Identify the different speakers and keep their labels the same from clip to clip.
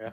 Speaker 1: Yeah.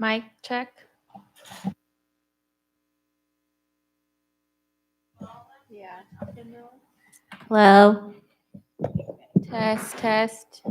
Speaker 1: Mic check. Yeah. Hello. Test, test.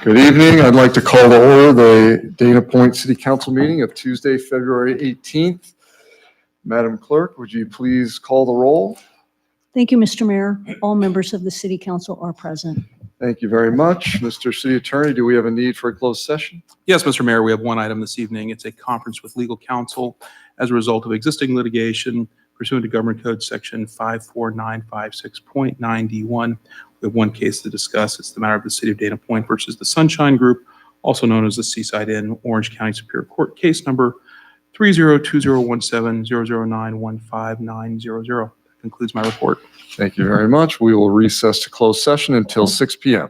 Speaker 2: Good evening. I'd like to call to order the Dana Point City Council meeting of Tuesday, February 18th. Madam Clerk, would you please call the roll?
Speaker 3: Thank you, Mr. Mayor. All members of the City Council are present.
Speaker 2: Thank you very much. Mr. City Attorney, do we have a need for a closed session?
Speaker 4: Yes, Mr. Mayor, we have one item this evening. It's a conference with legal counsel as a result of existing litigation pursuant to Government Code Section 54956.9D1. We have one case to discuss. It's the matter of the City of Dana Point versus the Sunshine Group, also known as the Seaside Inn, Orange County Superior Court, case number 3020170091590. That concludes my report.
Speaker 2: Thank you very much. We will recess to closed session until 6 PM.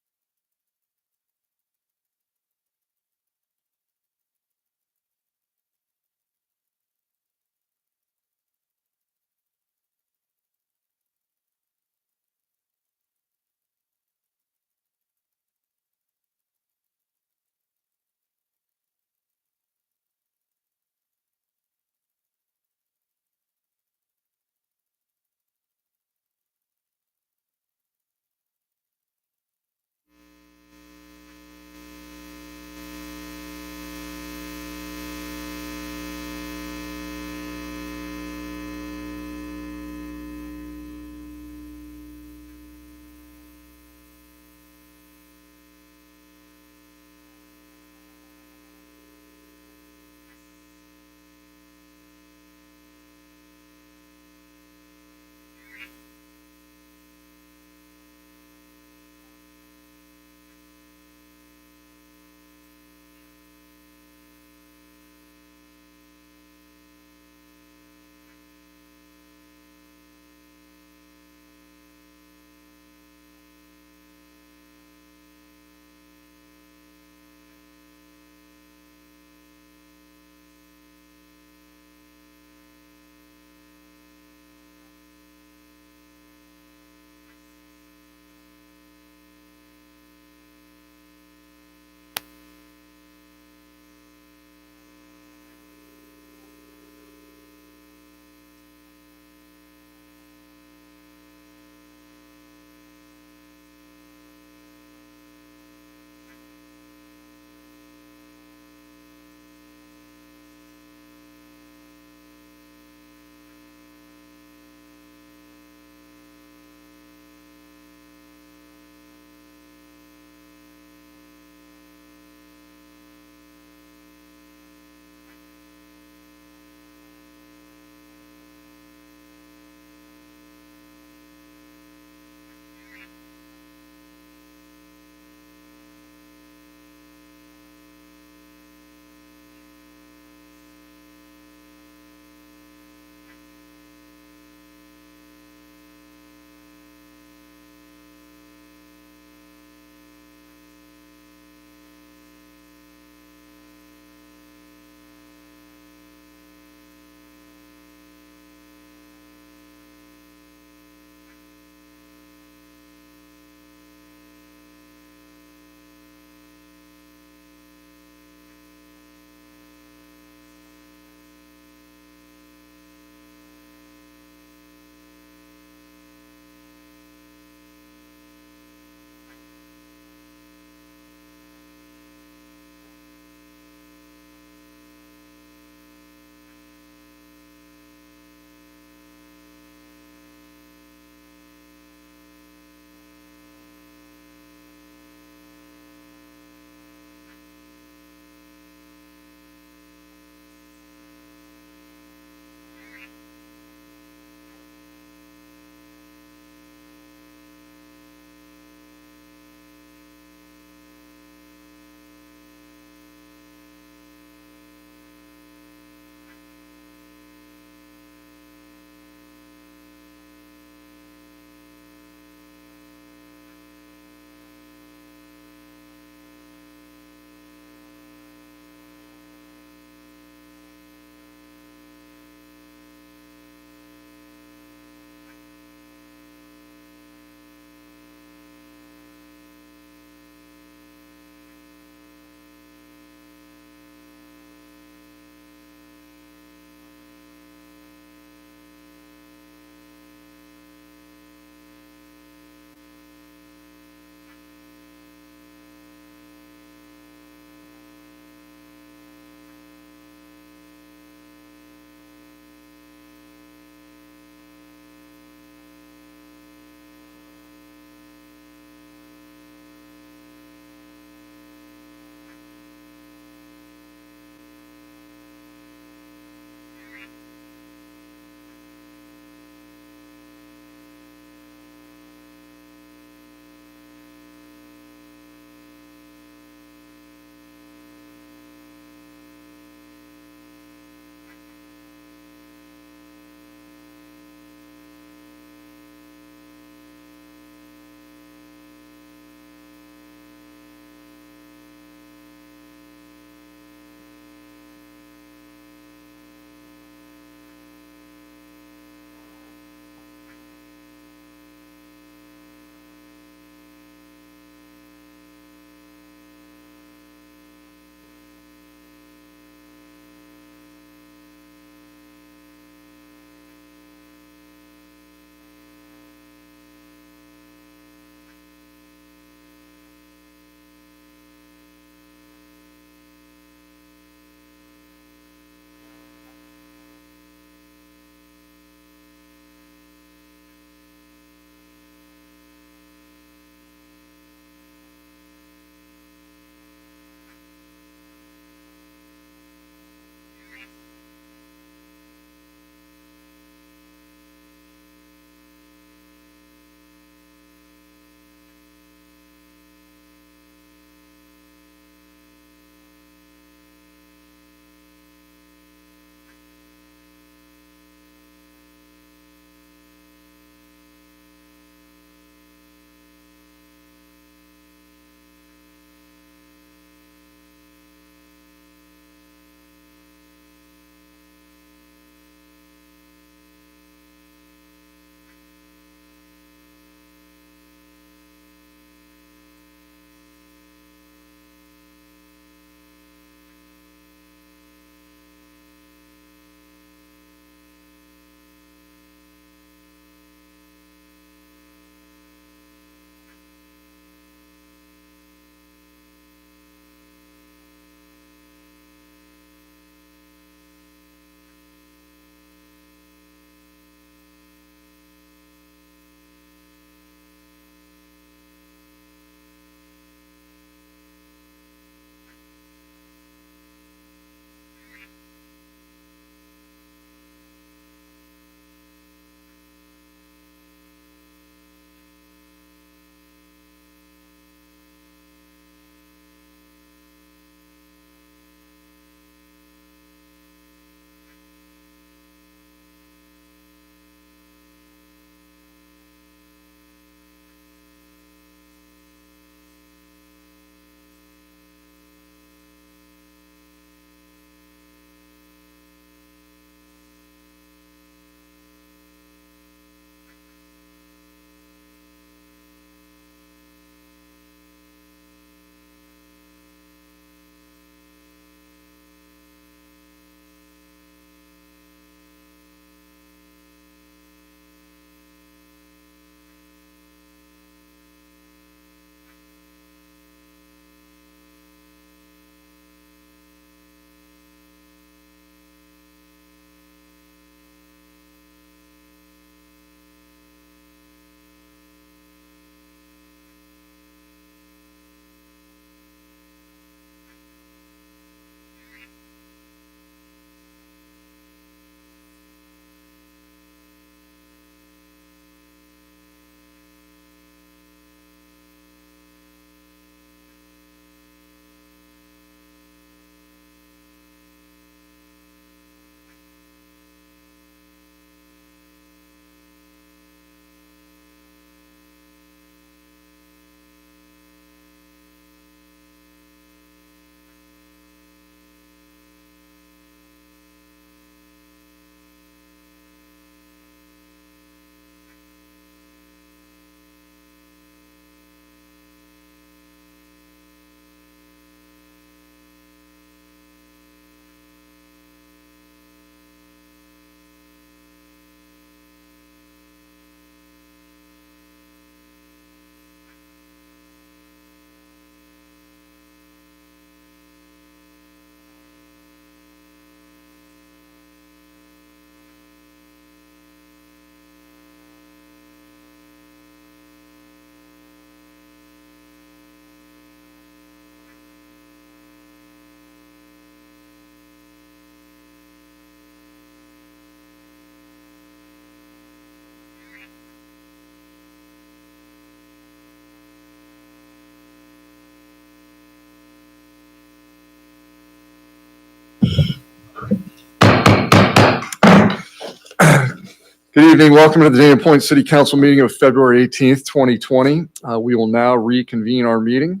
Speaker 2: Good evening. Welcome to the Dana Point City Council meeting of February 18th, 2020. We will now reconvene our meeting.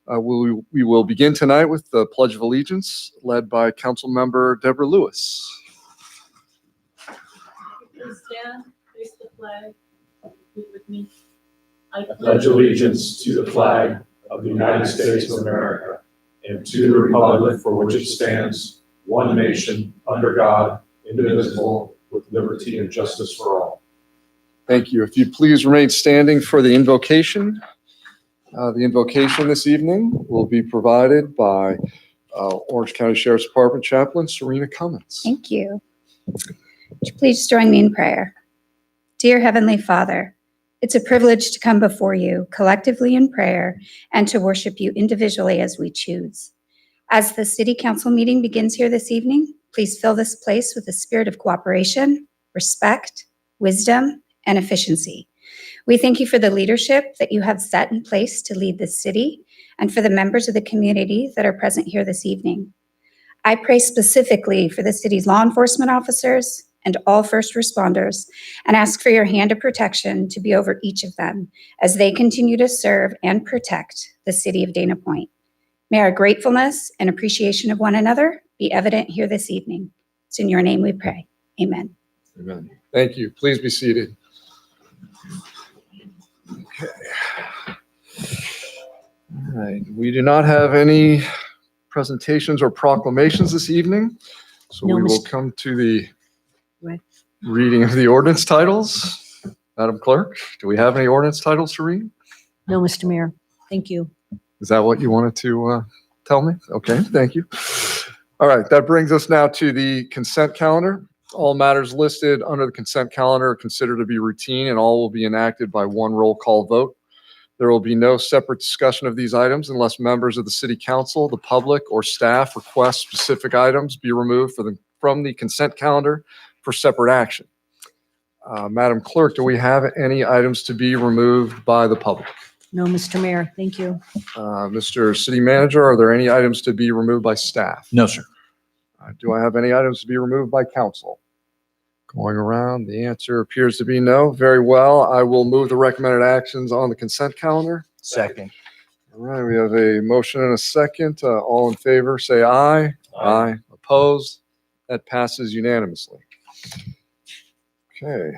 Speaker 2: We will begin tonight with the Pledge of Allegiance led by Council Member Deborah Lewis.
Speaker 5: Please stand, face the flag, repeat with me. I
Speaker 6: pledge allegiance to the flag of the United States of America and to the republic for which it stands, one nation, under God, indivisible, with liberty and justice for all.
Speaker 2: Thank you. If you please remain standing for the invocation. The invocation this evening will be provided by Orange County Sheriff's Department Chaplain Serena Cummins.
Speaker 7: Thank you. Would you please join me in prayer? Dear Heavenly Father, it's a privilege to come before you collectively in prayer and to worship you individually as we choose. As the City Council meeting begins here this evening, please fill this place with a spirit of cooperation, respect, wisdom, and efficiency. We thank you for the leadership that you have set in place to lead this city and for the members of the community that are present here this evening. I pray specifically for the city's law enforcement officers and all first responders and ask for your hand of protection to be over each of them as they continue to serve and protect the city of Dana Point. May our gratefulness and appreciation of one another be evident here this evening. It's in your name we pray. Amen.
Speaker 2: Amen. Thank you. Please be seated. Okay. All right. We do not have any presentations or proclamations this evening, so
Speaker 3: No,
Speaker 2: we will
Speaker 3: Mr.
Speaker 2: come to the
Speaker 3: Right.
Speaker 2: reading of the ordinance titles. Madam Clerk, do we have any ordinance titles to read?
Speaker 3: No, Mr. Mayor. Thank you.
Speaker 2: Is that what you wanted to tell me? Okay, thank you. All right, that brings us now to the consent calendar. All matters listed under the consent calendar are considered to be routine and all will be enacted by one roll call vote. There will be no separate discussion of these items unless members of the City Council, the public, or staff request specific items be removed from the consent calendar for separate action. Madam Clerk, do we have any items to be removed by the public?
Speaker 3: No, Mr. Mayor. Thank you.
Speaker 2: Mr. City Manager, are there any items to be removed by staff?
Speaker 6: No, sir.
Speaker 2: Do I have any items to be removed by council? Going around, the answer appears to be no. Very well. I will move the recommended actions on the consent calendar.
Speaker 6: Second.
Speaker 2: All right, we have a motion and a second. All in favor, say aye. Aye. Opposed? That passes unanimously. Okay.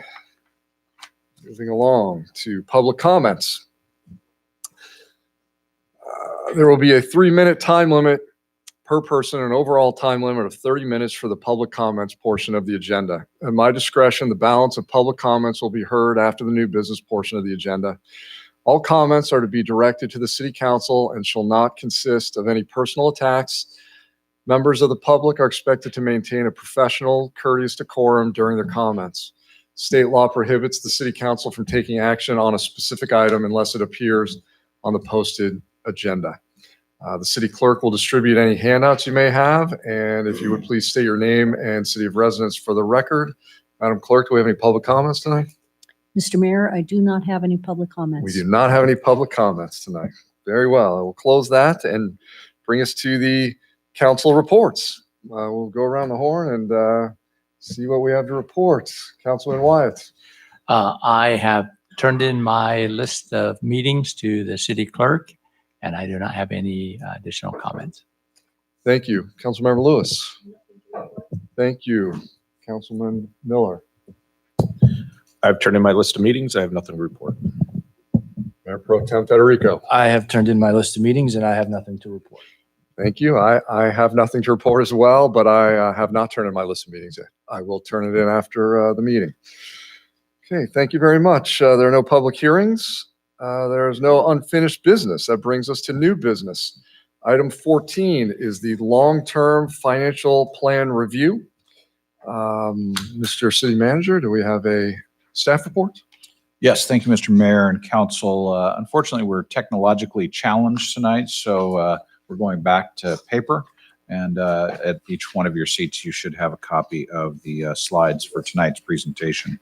Speaker 2: Moving along to public comments. There will be a 3-minute time limit per person, an overall time limit of 30 minutes for the public comments portion of the agenda. At my discretion, the balance of public comments will be heard after the new business portion of the agenda. All comments are to be directed to the City Council and shall not consist of any personal attacks. Members of the public are expected to maintain a professional, courteous decorum during their comments. State law prohibits the City Council from taking action on a specific item unless it appears on the posted agenda. The city clerk will distribute any handouts you may have, and if you would please state your name and city of residence for the record. Madam Clerk, do we have any public comments tonight?
Speaker 3: Mr. Mayor, I do not have any public comments.
Speaker 2: We do not have any public comments tonight. Very well. I will close that and bring us to the council reports. We'll go around the horn and see what we have to report. Councilman Wyatt.
Speaker 8: I have turned in my list of meetings to the city clerk, and I do not have any additional comments.
Speaker 2: Thank you. Councilmember Lewis. Thank you. Councilman Miller.
Speaker 6: I've turned in my list of meetings. I have nothing to report.
Speaker 2: Mayor Pro Tem Federico.
Speaker 9: I have turned in my list of meetings and I have nothing to report.
Speaker 2: Thank you. I have nothing to report as well, but I have not turned in my list of meetings yet. I will turn it in after the meeting. Okay, thank you very much. There are no public hearings. There is no unfinished business. That brings us to new business. Item 14 is the long-term financial plan review. Mr. City Manager, do we have a staff report?
Speaker 10: Yes, thank you, Mr. Mayor and Council. Unfortunately, we're technologically challenged tonight, so we're going back to paper. And at each one of your seats, you should have a copy of the slides for tonight's presentation.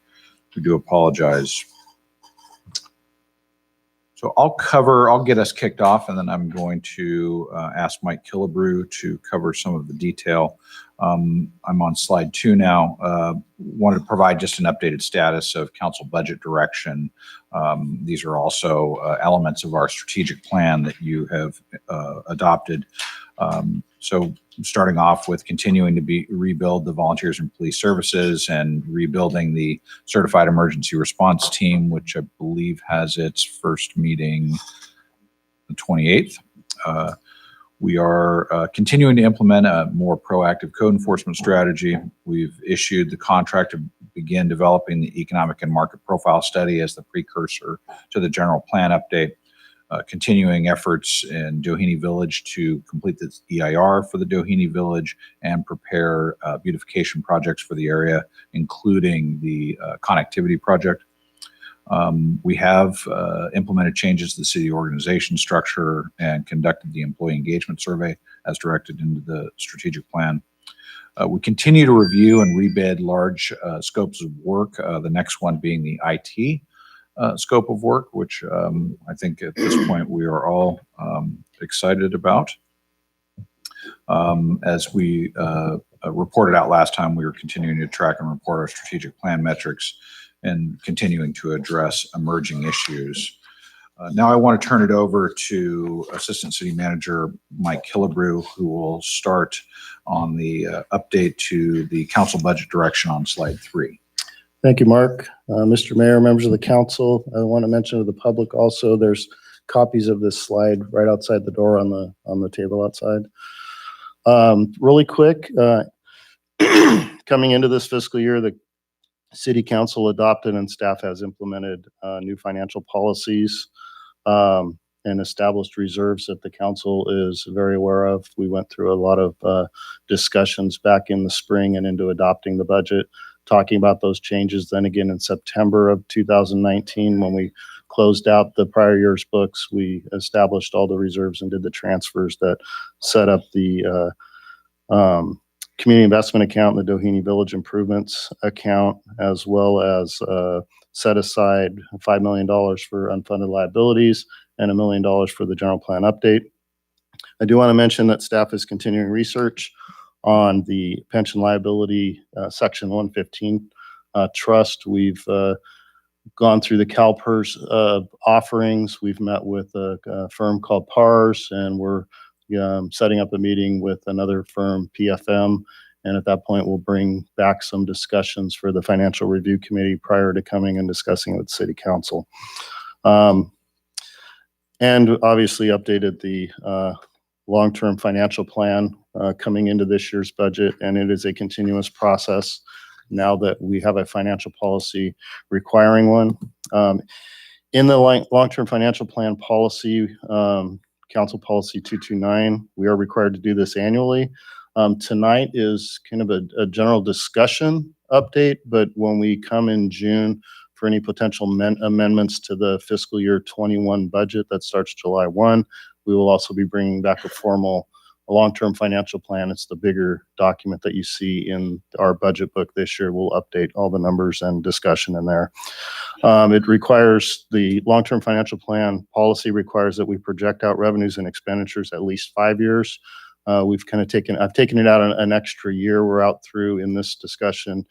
Speaker 10: We do apologize. So I'll get us kicked off, and then I'm going to ask Mike Killebrew to cover some of the detail. I'm on slide 2 now. Wanted to provide just an updated status of council budget direction. These are also elements of our strategic plan that you have adopted. So starting off with continuing to rebuild the volunteers and police services and rebuilding the certified emergency response team, which I believe has its first meeting the 28th. We are continuing to implement a more proactive code enforcement strategy. We've issued the contract to begin developing the economic and market profile study as the precursor to the general plan update. Continuing efforts in Doheny Village to complete the EIR for the Doheny Village and prepare beautification projects for the area, including the connectivity project. We have implemented changes to the city organization structure and conducted the employee engagement survey as directed into the strategic plan. We continue to review and rebid large scopes of work, the next one being the IT scope of work, which I think at this point we are all excited about. As we reported out last time, we were continuing to track and report our strategic plan metrics and continuing to address emerging issues. Now I want to turn it over to Assistant City Manager Mike Killebrew, who will start on the update to the council budget direction on slide 3.
Speaker 11: Thank you, Mark. Mr. Mayor, members of the council, I want to mention to the public also, there's copies of this slide right outside the door on the table outside. Really quick, coming into this fiscal year, the City Council adopted and staff has implemented new financial policies and established reserves that the council is very aware of. We went through a lot of discussions back in the spring and into adopting the budget, talking about those changes. Then again in September of 2019, when we closed out the prior year's books, we established all the reserves and did the transfers that set up the community investment account, the Doheny Village Improvements account, as well as set aside $5 million for unfunded liabilities and $1 million for the general plan update. I do want to mention that staff is continuing research on the pension liability section 115 trust. We've gone through the CalPERS offerings. We've met with a firm called PARS, and we're setting up a meeting with another firm, PFM, and at that point we'll bring back some discussions for the Financial Review Committee prior to coming and discussing with City Council. And obviously updated the long-term financial plan coming into this year's budget, and it is a continuous process now that we have a financial policy requiring one. In the long-term financial plan policy, Council Policy 229, we are required to do this annually. Tonight is kind of a general discussion update, but when we come in June for any potential amendments to the fiscal year 21 budget that starts July 1, we will also be bringing back a formal long-term financial plan. It's the bigger document that you see in our budget book this year. We'll update all the numbers and discussion in there. It requires, the long-term financial plan policy requires that we project out revenues and expenditures at least 5 years. We've kind of I've taken it out an extra year. We're out through, in this discussion,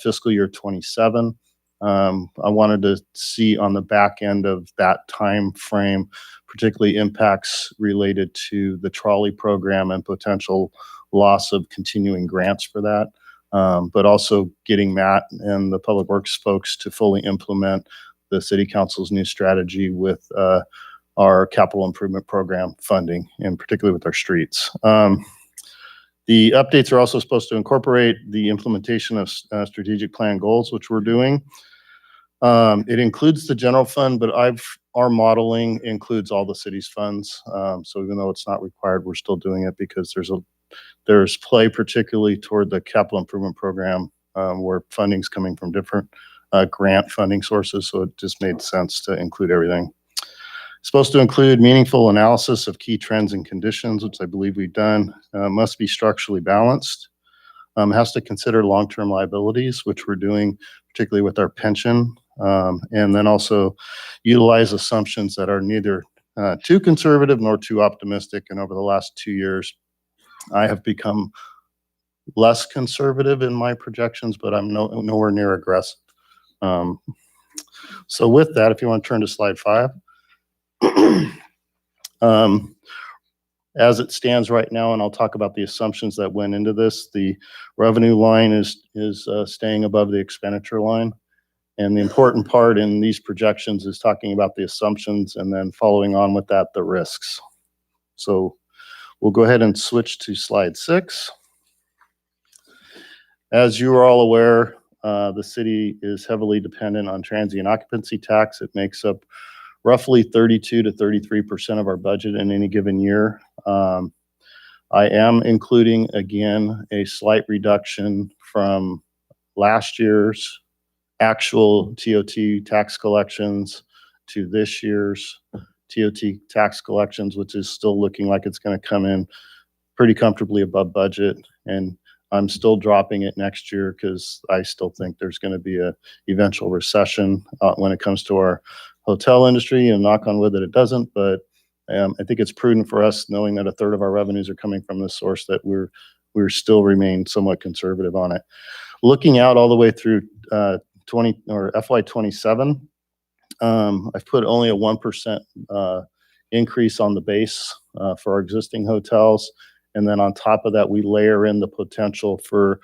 Speaker 11: fiscal year 27. I wanted to see on the back end of that time frame, particularly impacts related to the trolley program and potential loss of continuing grants for that, but also getting Matt and the Public Works folks to fully implement the City Council's new strategy with our capital improvement program funding, and particularly with our streets. The updates are also supposed to incorporate the implementation of strategic plan goals, which we're doing. It includes the general fund, but our modeling includes all the city's funds. So even though it's not required, we're still doing it because there's play particularly toward the capital improvement program where funding's coming from different grant funding sources. So it just made sense to include everything. It's supposed to include meaningful analysis of key trends and conditions, which I believe we've done. Must be structurally balanced. Has to consider long-term liabilities, which we're doing, particularly with our pension And then also utilize assumptions that are neither too conservative nor too optimistic. And over the last 2 years, I have become less conservative in my projections, but I'm nowhere near aggressive. So with that, if you want to turn to slide 5. As it stands right now, and I'll talk about the assumptions that went into this, the revenue line is staying above the expenditure line. And the important part in these projections is talking about the assumptions and then following on with that, the risks. So we'll go ahead and switch to slide 6. As you are all aware, the city is heavily dependent on transient occupancy tax. It makes up roughly 32 to 33% of our budget in any given year. I am including, again, a slight reduction from last year's actual TOT tax collections to this year's TOT tax collections, which is still looking like it's going to come in pretty comfortably above budget. And I'm still dropping it next year because I still think there's going to be a eventual recession when it comes to our hotel industry, and knock on wood that it doesn't. But I think it's prudent for us, knowing that a third of our revenues are coming from this source, that we're still remain somewhat conservative on it. Looking out all the way through FY27, I've put only a 1% increase on the base for our existing hotels. And then on top of that, we layer in the potential for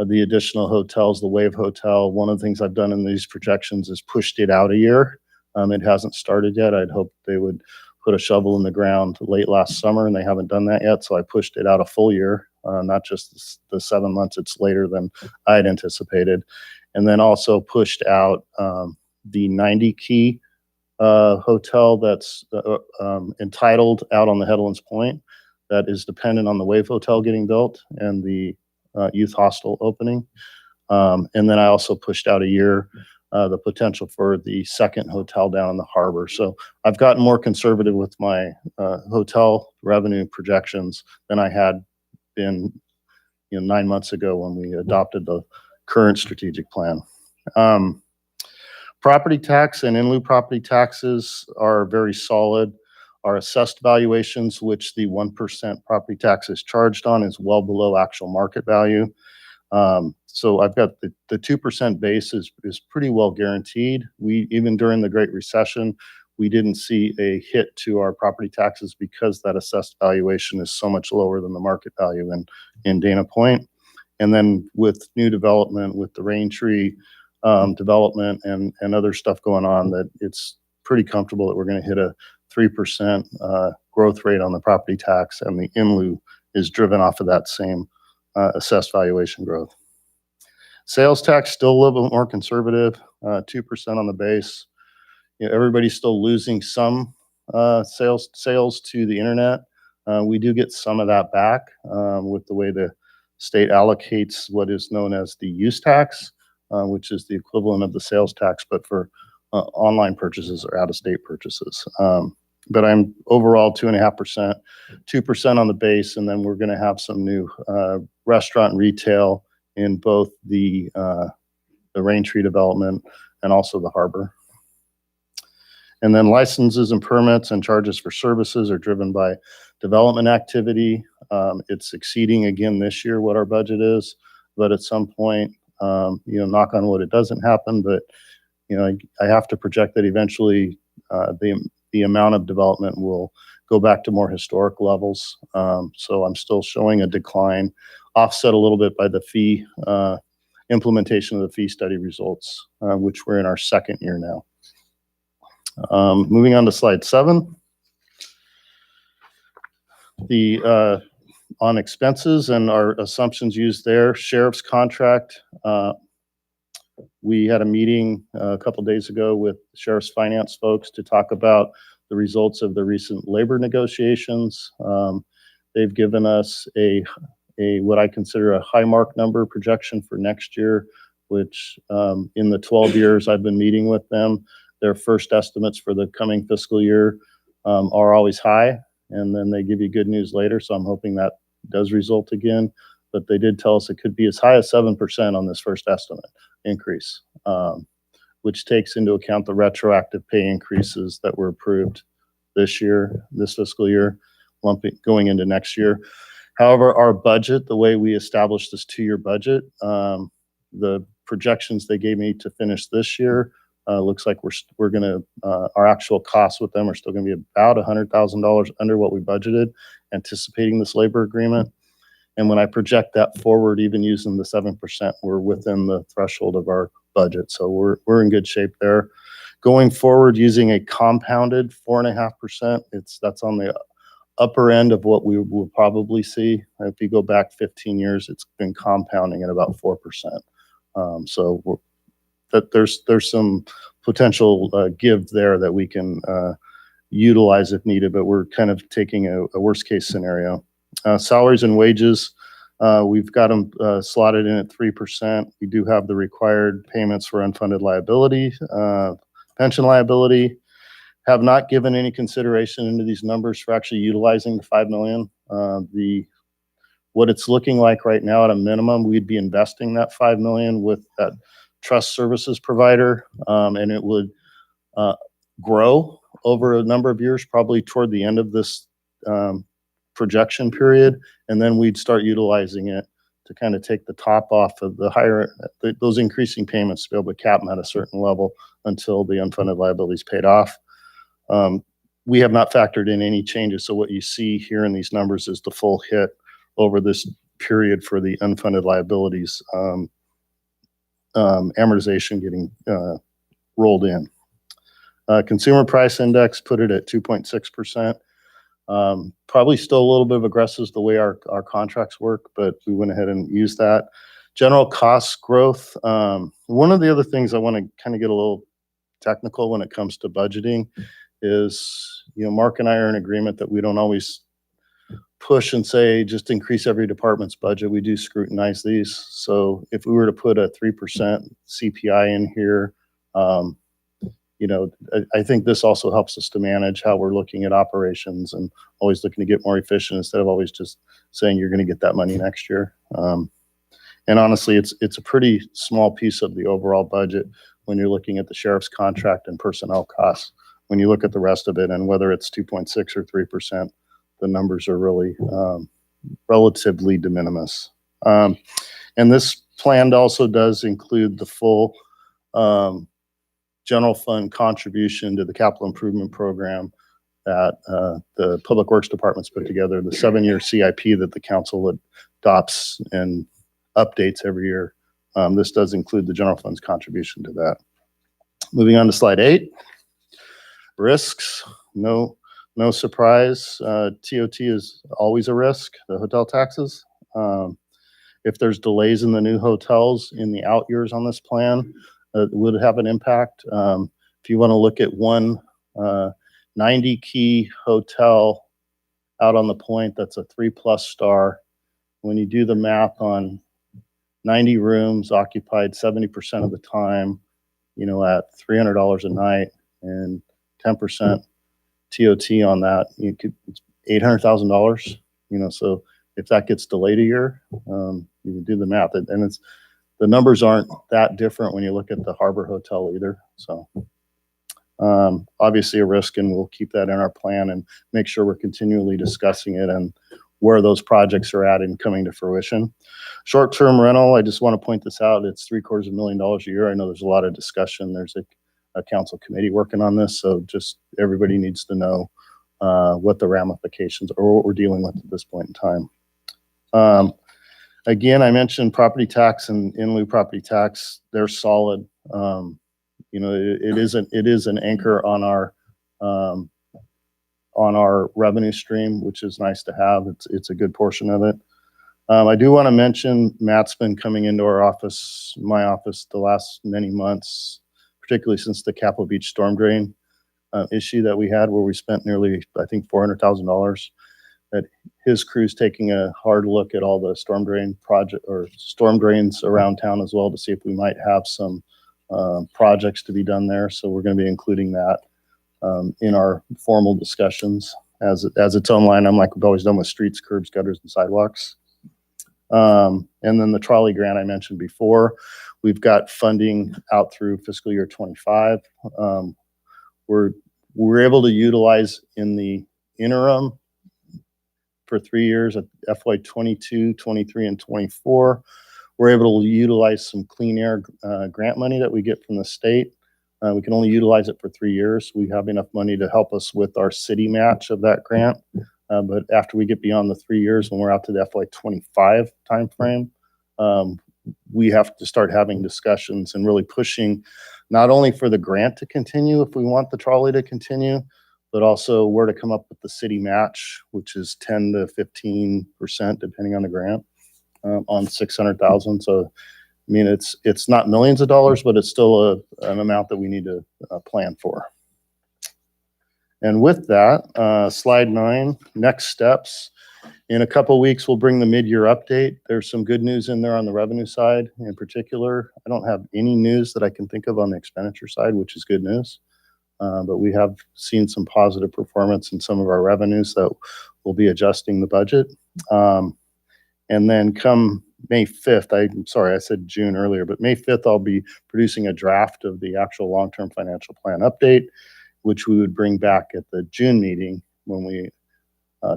Speaker 11: the additional hotels, the Wave Hotel. One of the things I've done in these projections is pushed it out a year. It hasn't started yet. I'd hoped they would put a shovel in the ground late last summer, and they haven't done that yet. So I pushed it out a full year, not just the 7 months. It's later than I had anticipated. And then also pushed out the 90 key hotel that's entitled out on the Headlands Point, that is dependent on the Wave Hotel getting built and the youth hostel opening. And then I also pushed out a year the potential for the second hotel down in the harbor. So I've gotten more conservative with my hotel revenue projections than I had been 9 months ago when we adopted the current strategic plan. Property tax and in lieu property taxes are very solid. Our assessed valuations, which the 1% property tax is charged on, is well below actual market value. So I've got the 2% base is pretty well guaranteed. Even during the Great Recession, we didn't see a hit to our property taxes because that assessed valuation is so much lower than the market value in Dana Point. And then with new development, with the Raintree development and other stuff going on, that it's pretty comfortable that we're going to hit a 3% growth rate on the property tax, and the in lieu is driven off of that same assessed valuation growth. Sales tax still a little bit more conservative, 2% on the base. Everybody's still losing some sales to the internet. We do get some of that back with the way the state allocates what is known as the use tax, which is the equivalent of the sales tax, but for online purchases or out-of-state purchases. But I'm overall 2.5%, 2% on the base, and then we're going to have some new restaurant and retail in both the Raintree development and also the harbor. And then licenses and permits and charges for services are driven by development activity. It's exceeding again this year what our budget is, but at some point, knock on wood, it doesn't happen. But I have to project that eventually the amount of development will go back to more historic levels. So I'm still showing a decline, offset a little bit by the fee implementation of the fee study results, which we're in our second year now. Moving on to slide 7. On expenses and our assumptions used there, sheriff's contract. We had a meeting a couple days ago with sheriff's finance folks to talk about the results of the recent labor negotiations. They've given us a what I consider a high mark number projection for next year, which in the 12 years I've been meeting with them, their first estimates for the coming fiscal year are always high, and then they give you good news later. So I'm hoping that does result again. But they did tell us it could be as high as 7% on this first estimate increase, which takes into account the retroactive pay increases that were approved this year, this fiscal year, going into next year. However, our budget, the way we established this 2-year budget, the projections they gave me to finish this year, looks like we're going to, our actual costs with them are still going to be about $100,000 under what we budgeted, anticipating this labor agreement. And when I project that forward, even using the 7%, we're within the threshold of our budget. So we're in good shape there. Going forward, using a compounded 4.5%, that's on the upper end of what we will probably see. If you go back 15 years, it's been compounding at about 4%. So there's some potential give there that we can utilize if needed, but we're kind of taking a worst case scenario. Salaries and wages, we've got them slotted in at 3%. We do have the required payments for unfunded liability, pension liability. Have not given any consideration into these numbers for actually utilizing the $5 million. What it's looking like right now at a minimum, we'd be investing that $5 million with that trust services provider, and it would grow over a number of years, probably toward the end of this projection period, and then we'd start utilizing it to kind of take the top off of the higher, those increasing payments to be able to cap them at a certain level until the unfunded liabilities paid off. We have not factored in any changes, so what you see here in these numbers is the full hit over this period for the unfunded liabilities amortization getting rolled in. Consumer price index, put it at 2.6%. Probably still a little bit of aggressive the way our contracts work, but we went ahead and used that. General cost growth. One of the other things I want to kind of get a little technical when it comes to budgeting is, Mark and I are in agreement that we don't always push and say, just increase every department's budget. We do scrutinize these. So if we were to put a 3% CPI in here, I think this also helps us to manage how we're looking at operations and always looking to get more efficient instead of always just saying you're going to get that money next year. And honestly, it's a pretty small piece of the overall budget when you're looking at the sheriff's contract and personnel costs. When you look at the rest of it, and whether it's 2.6 or 3%, the numbers are really relatively de minimis. And this plan also does include the full general fund contribution to the capital improvement program that the Public Works Department's put together, the 7-year CIP that the council adopts and updates every year. This does include the general fund's contribution to that. Moving on to slide 8. Risks, no surprise. TOT is always a risk, the hotel taxes. If there's delays in the new hotels in the out years on this plan, it would have an impact. If you want to look at one 90-key hotel out on the point, that's a 3+ star. When you do the math on 90 rooms occupied 70% of the time, at $300 a night and 10% TOT on that, it's $800,000. So if that gets delayed a year, you can do the math, and the numbers aren't that different when you look at the Harbor Hotel either. So obviously a risk, and we'll keep that in our plan and make sure we're continually discussing it and where those projects are at and coming to fruition. Short-term rental, I just want to point this out. It's $750,000 a year. I know there's a lot of discussion. There's a council committee working on this, so just everybody needs to know what the ramifications are, or what we're dealing with at this point in time. Again, I mentioned property tax and in lieu property tax. They're solid. It is an anchor on our revenue stream, which is nice to have. It's a good portion of it. I do want to mention Matt's been coming into our office, my office, the last many months, particularly since the Capitol Beach storm drain issue that we had, where we spent nearly, I think, $400,000. That his crew's taking a hard look at all the storm drain project or storm drains around town as well, to see if we might have some projects to be done there. So we're going to be including that in our formal discussions as its own line. I'm like we've always done with streets, curbs, gutters, and sidewalks. And then the trolley grant I mentioned before, We've got funding out through fiscal year 25. We're able to utilize in the interim for 3 years at FY 22, 23, and 24. We're able to utilize some clean air grant money that we get from the state. We can only utilize it for 3 years. We have enough money to help us with our city match of that grant. But after we get beyond the 3 years, when we're out to the FY 25 timeframe, we have to start having discussions and really pushing not only for the grant to continue if we want the trolley to continue, but also where to come up with the city match, which is 10 to 15% depending on the grant on 600,000. So, I mean, it's not millions of dollars, but it's still an amount that we need to plan for. And with that, slide 9, next steps. In a couple of weeks, we'll bring the mid-year update. There's some good news in there on the revenue side in particular. I don't have any news that I can think of on the expenditure side, which is good news. But we have seen some positive performance in some of our revenues that we'll be adjusting the budget. And then come May 5th, I'm sorry, I said June earlier, but May 5th, I'll be producing a draft of the actual long-term financial plan update, which we would bring back at the June meeting when we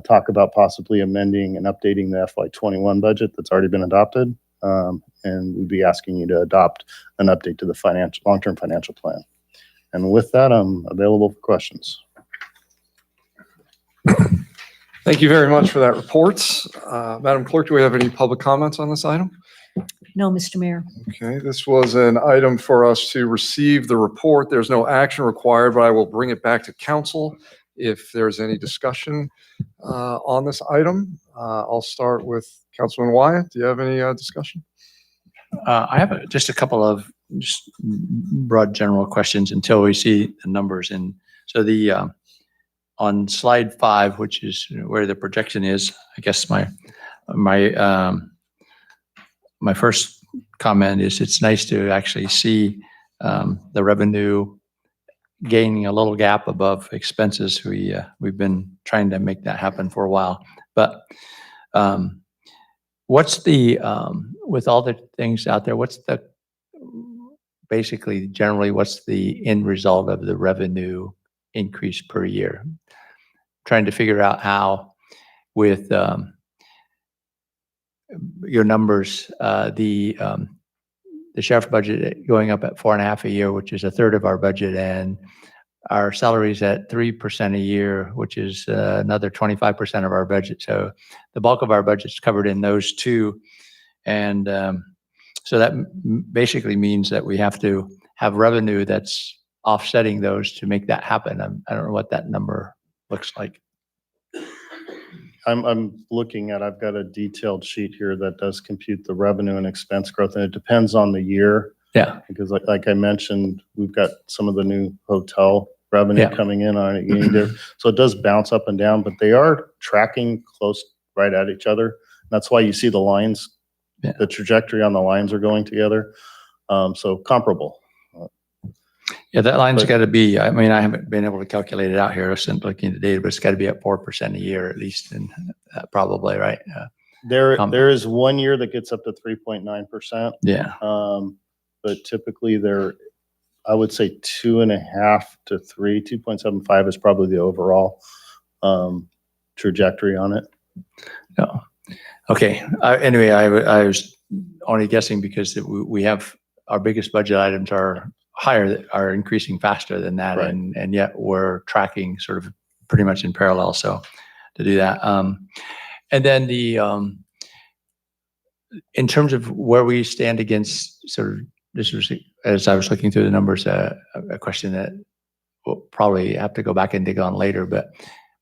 Speaker 11: talk about possibly amending and updating the FY 21 budget that's already been adopted. And we'd be asking you to adopt an update to the long-term financial plan. And with that, I'm available for questions.
Speaker 2: Thank you very much for that report. Madam Clerk, do we have any public comments on this item?
Speaker 3: No, Mr. Mayor.
Speaker 2: Okay, this was an item for us to receive the report. There's no action required, but I will bring it back to council if there's any discussion on this item. I'll start with Councilman Wyatt. Do you have any discussion?
Speaker 8: I have just a couple of just broad general questions until we see the numbers. And so on slide 5, which is where the projection is, I guess my first comment is it's nice to actually see the revenue gaining a little gap above expenses. We've been trying to make that happen for a while. But what's the with all the things out there, basically generally what's the end result of the revenue increase per year? Trying to figure out how with your numbers, the sheriff's budget going up at 4.5 a year, which is a third of our budget, and our salaries at 3% a year, which is another 25% of our budget. So the bulk of our budget's covered in those two. And so that basically means that we have to have revenue that's offsetting those to make that happen. I don't know what that number looks like.
Speaker 11: I'm looking at, I've got a detailed sheet here that does compute the revenue and expense growth, and it depends on the year.
Speaker 8: Yeah.
Speaker 11: Because like I mentioned, we've got some of the new hotel revenue coming in on it. So it does bounce up and down, but they are tracking close right at each other. That's why you see the lines, the trajectory on the lines are going together. So comparable.
Speaker 8: Yeah, that line's got to be, I mean, I haven't been able to calculate it out here since looking at the data, but it's got to be at 4% a year at least, and probably, right?
Speaker 11: There is 1 year that gets up to 3.9%.
Speaker 8: Yeah.
Speaker 11: But typically I would say 2.5 to 3, 2.75 is probably the overall trajectory on it.
Speaker 8: No. Okay. Anyway, I was only guessing because we have our biggest budget items are increasing faster than that,
Speaker 11: right.
Speaker 8: and yet we're tracking sort of pretty much in parallel. So to do that, and then in terms of where we stand against sort of this was, as I was looking through the numbers, a question that we'll probably have to go back and dig on later, but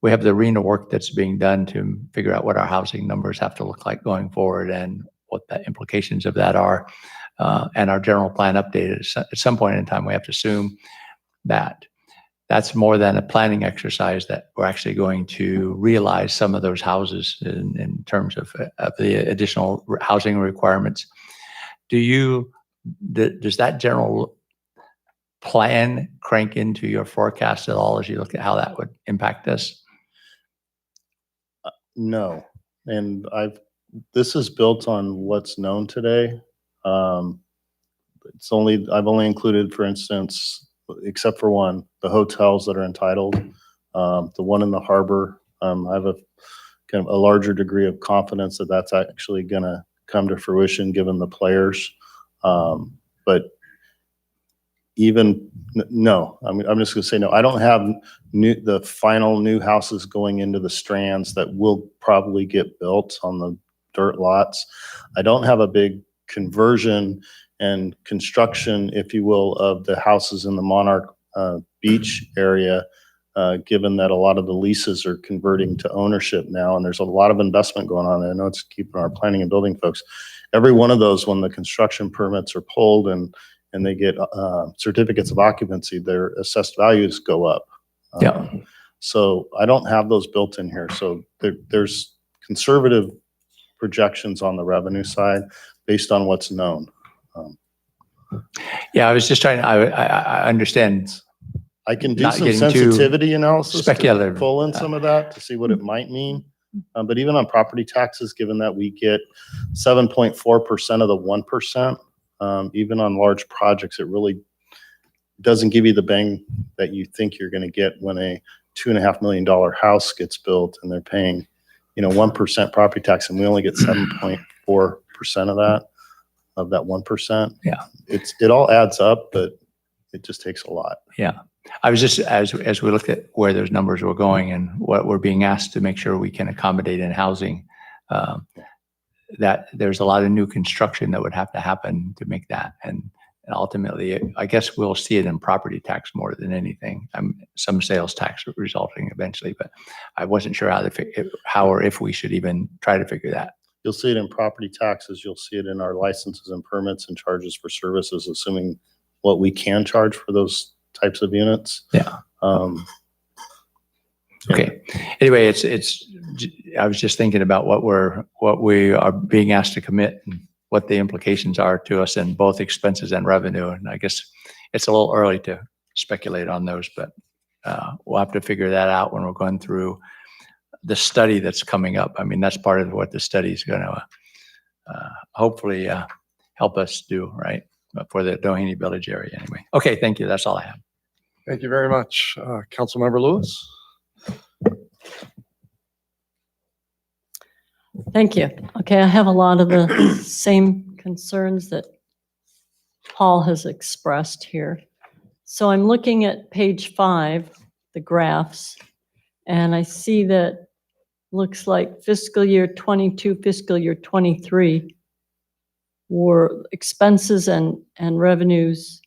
Speaker 8: we have the arena work that's being done to figure out what our housing numbers have to look like going forward and what the implications of that are. And our general plan update at some point in time, we have to assume that that's more than a planning exercise, that we're actually going to realize some of those houses in terms of the additional housing requirements. Does that general plan crank into your forecast at all as you look at how that would impact us?
Speaker 11: No. And this is built on what's known today. I've only included, for instance, except for one, the hotels that are entitled. The one in the harbor, I have a kind of a larger degree of confidence that that's actually going to come to fruition given the players. But even no, I'm just going to say no. I don't have the final new houses going into the strands that will probably get built on the dirt lots. I don't have a big conversion and construction, if you will, of the houses in the Monarch Beach area, given that a lot of the leases are converting to ownership now, and there's a lot of investment going on. I know it's keeping our planning and building folks. Every one of those, when the construction permits are pulled and they get certificates of occupancy, their assessed values go up.
Speaker 8: Yeah.
Speaker 11: So I don't have those built in here. So there's conservative projections on the revenue side based on what's known.
Speaker 8: Yeah, I was just trying, I understand.
Speaker 11: I can do
Speaker 8: Not
Speaker 11: some
Speaker 8: getting too
Speaker 11: sensitivity analysis
Speaker 8: speculative.
Speaker 11: to pull in some of that to see what it might mean. But even on property taxes, given that we get 7.4% of the 1%, even on large projects, it really doesn't give you the bang that you think you're going to get when a $2.5 million house gets built and they're paying, 1% property tax, and we only get 7.4% of that 1%.
Speaker 8: Yeah.
Speaker 11: It all adds up, but it just takes a lot.
Speaker 8: Yeah. I was just, as we look at where those numbers were going and what we're being asked to make sure we can accommodate in housing, that there's a lot of new construction that would have to happen to make that. And ultimately, I guess we'll see it in property tax more than anything. Some sales tax resulting eventually, but I wasn't sure how or if we should even try to figure that.
Speaker 11: You'll see it in property taxes. You'll see it in our licenses and permits and charges for services, assuming what we can charge for those types of units.
Speaker 8: Yeah. Okay. Anyway, I was just thinking about what we are being asked to commit and what the implications are to us in both expenses and revenue. And I guess it's a little early to speculate on those, but we'll have to figure that out when we're going through the study that's coming up. I mean, that's part of what the study is going to hopefully help us do, right? For the Doheny Village area anyway. Okay, thank you. That's all I have.
Speaker 2: Thank you very much. Councilmember Lewis.
Speaker 3: Thank you. Okay, I have a lot of the same concerns that Paul has expressed here. So I'm looking at page 5, the graphs, and I see that looks like fiscal year 22, fiscal year 23 were expenses and revenues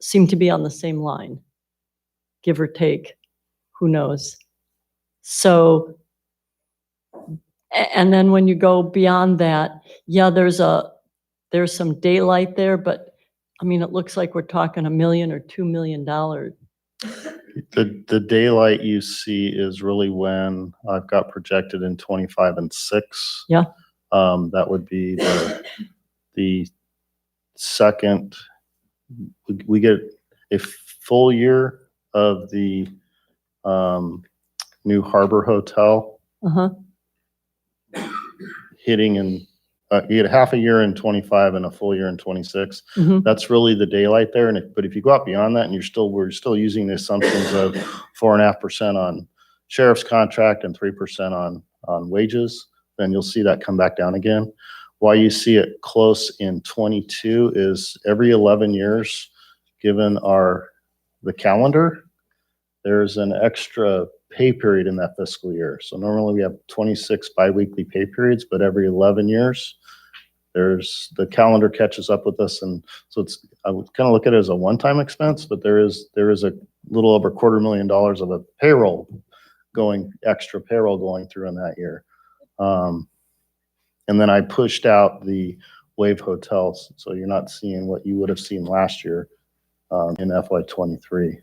Speaker 3: seem to be on the same line, give or take, who knows. So, and then when you go beyond that, yeah, there's some daylight there, but I mean, it looks like we're talking $1 million or $2 million.
Speaker 11: The daylight you see is really when I've got projected in 25 and 6.
Speaker 3: Yeah.
Speaker 11: That would be the second. We get a full year of the new Harbor Hotel hitting in. You get half a year in 25 and a full year in 26. That's really the daylight there. But if you go out beyond that, and we're still using the assumptions of 4.5% on sheriff's contract and 3% on wages, then you'll see that come back down again. Why you see it close in 22 is every 11 years, given the calendar, there's an extra pay period in that fiscal year. So normally we have 26 biweekly pay periods, but every 11 years, the calendar catches up with us. And so I would kind of look at it as a one-time expense, but there is a little over $250,000 of extra payroll going through in that year. And then I pushed out the Wave hotels. So you're not seeing what you would have seen last year in FY23.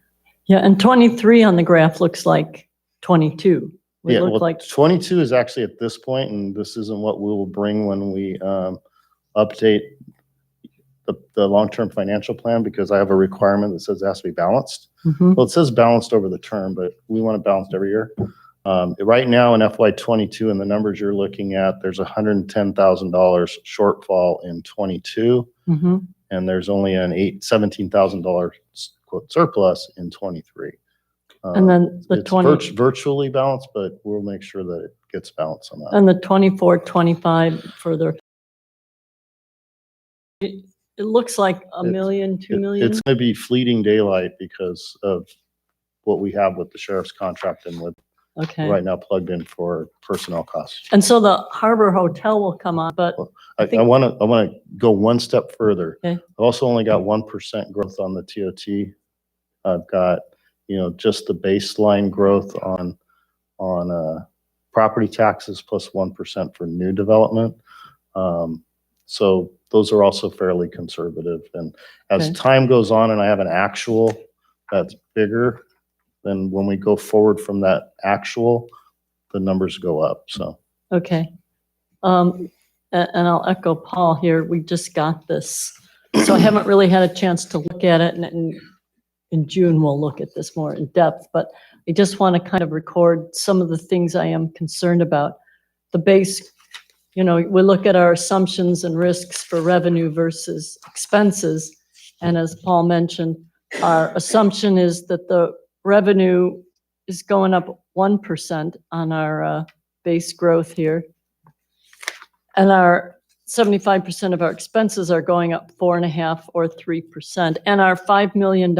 Speaker 3: Yeah, and 23 on the graph looks like 22.
Speaker 11: Yeah, well, 22 is actually at this point, and this isn't what we will bring when we update the long-term financial plan, because I have a requirement that says it has to be balanced. Well, it says balanced over the term, but we want it balanced every year. Right now in FY22, and the numbers you're looking at, there's $110,000 shortfall in 22. and there's only an $17,000 quote surplus in 23.
Speaker 3: And then the
Speaker 11: It's
Speaker 3: 20,
Speaker 11: virtually balanced, but we'll make sure that it gets balanced on that.
Speaker 3: and the 24, 25 further. It looks like a million, 2 million.
Speaker 11: It's going to be fleeting daylight because of what we have with the sheriff's contract and with
Speaker 3: Okay.
Speaker 11: right now plugged in for personnel costs.
Speaker 3: And so the Harbor Hotel will come on, but
Speaker 11: I
Speaker 3: think-
Speaker 11: want to go one step further.
Speaker 3: Okay.
Speaker 11: I've also only got 1% growth on the TOT. I've got, just the baseline growth on property taxes plus 1% for new development. So those are also fairly conservative. And as
Speaker 3: Okay.
Speaker 11: time goes on and I have an actual that's bigger, then when we go forward from that actual, the numbers go up. So
Speaker 3: okay. And I'll echo Paul here. We just got this. So I haven't really had a chance to look at it, and in June, we'll look at this more in depth, but I just want to kind of record some of the things I am concerned about. The base, we look at our assumptions and risks for revenue versus expenses. And as Paul mentioned, our assumption is that the revenue is going up 1% on our base growth here. And our 75% of our expenses are going up 4.5% or 3%. And our $5 million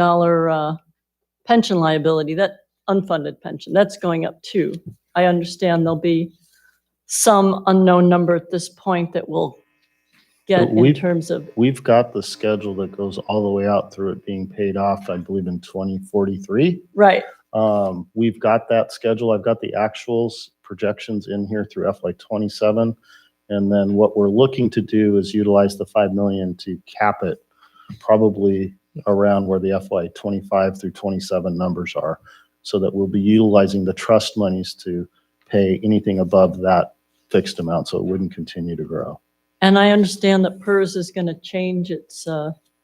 Speaker 3: pension liability, that unfunded pension, that's going up too. I understand there'll be some unknown number at this point that we'll get in terms of.
Speaker 11: we've got the schedule that goes all the way out through it being paid off, I believe in 2043.
Speaker 3: Right.
Speaker 11: We've got that schedule. I've got the actuals projections in here through FY 27. And then what we're looking to do is utilize the 5 million to cap it probably around where the FY 25 through 27 numbers are, so that we'll be utilizing the trust monies to pay anything above that fixed amount, so it wouldn't continue to grow.
Speaker 3: And I understand that PERS is going to change its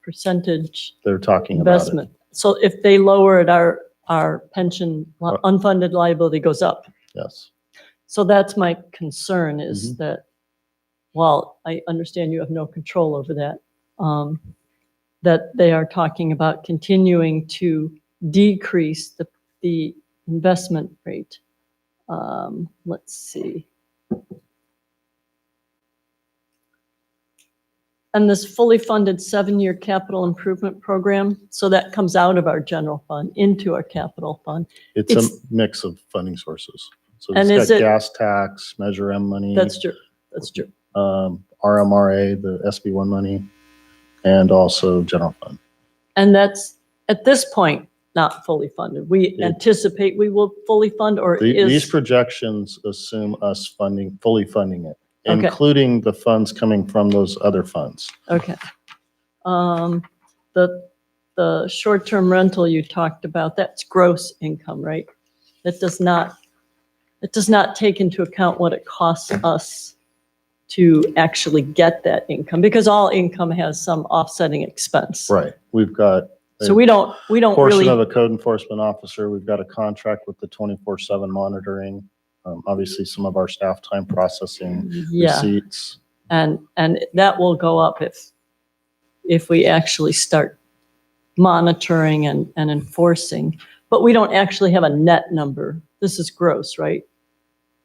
Speaker 3: percentage
Speaker 11: They're talking about it.
Speaker 3: investment. So if they lower it, our pension unfunded liability goes up.
Speaker 11: Yes.
Speaker 3: So that's my concern is
Speaker 11: Mhm.
Speaker 3: that, while I understand you have no control over that, that they are talking about continuing to decrease the investment rate. Let's see. And this fully funded 7-year capital improvement program, so that comes out of our general fund into our capital fund.
Speaker 11: It's
Speaker 3: It's-
Speaker 11: a mix of funding sources. So
Speaker 3: And
Speaker 11: it's
Speaker 3: is
Speaker 11: got
Speaker 3: it-
Speaker 11: gas tax, Measure M money.
Speaker 3: That's true. That's true.
Speaker 11: RMRA, the SB1 money, and also general fund.
Speaker 3: And that's, at this point, not fully funded. We
Speaker 11: Yeah.
Speaker 3: anticipate we will fully fund, or
Speaker 11: These
Speaker 3: is,
Speaker 11: projections assume us fully funding it,
Speaker 3: Okay.
Speaker 11: including the funds coming from those other funds.
Speaker 3: okay. The short-term rental you talked about, that's gross income, right? It does not take into account what it costs us to actually get that income, because all income has some offsetting expense.
Speaker 11: Right. We've got
Speaker 3: So we don't
Speaker 11: portion
Speaker 3: really,
Speaker 11: of a code enforcement officer. We've got a contract with the 24/7 monitoring. Obviously, some of our staff time processing
Speaker 3: yeah.
Speaker 11: receipts.
Speaker 3: And that will go up if we actually start monitoring and enforcing. But we don't actually have a net number. This is gross, right?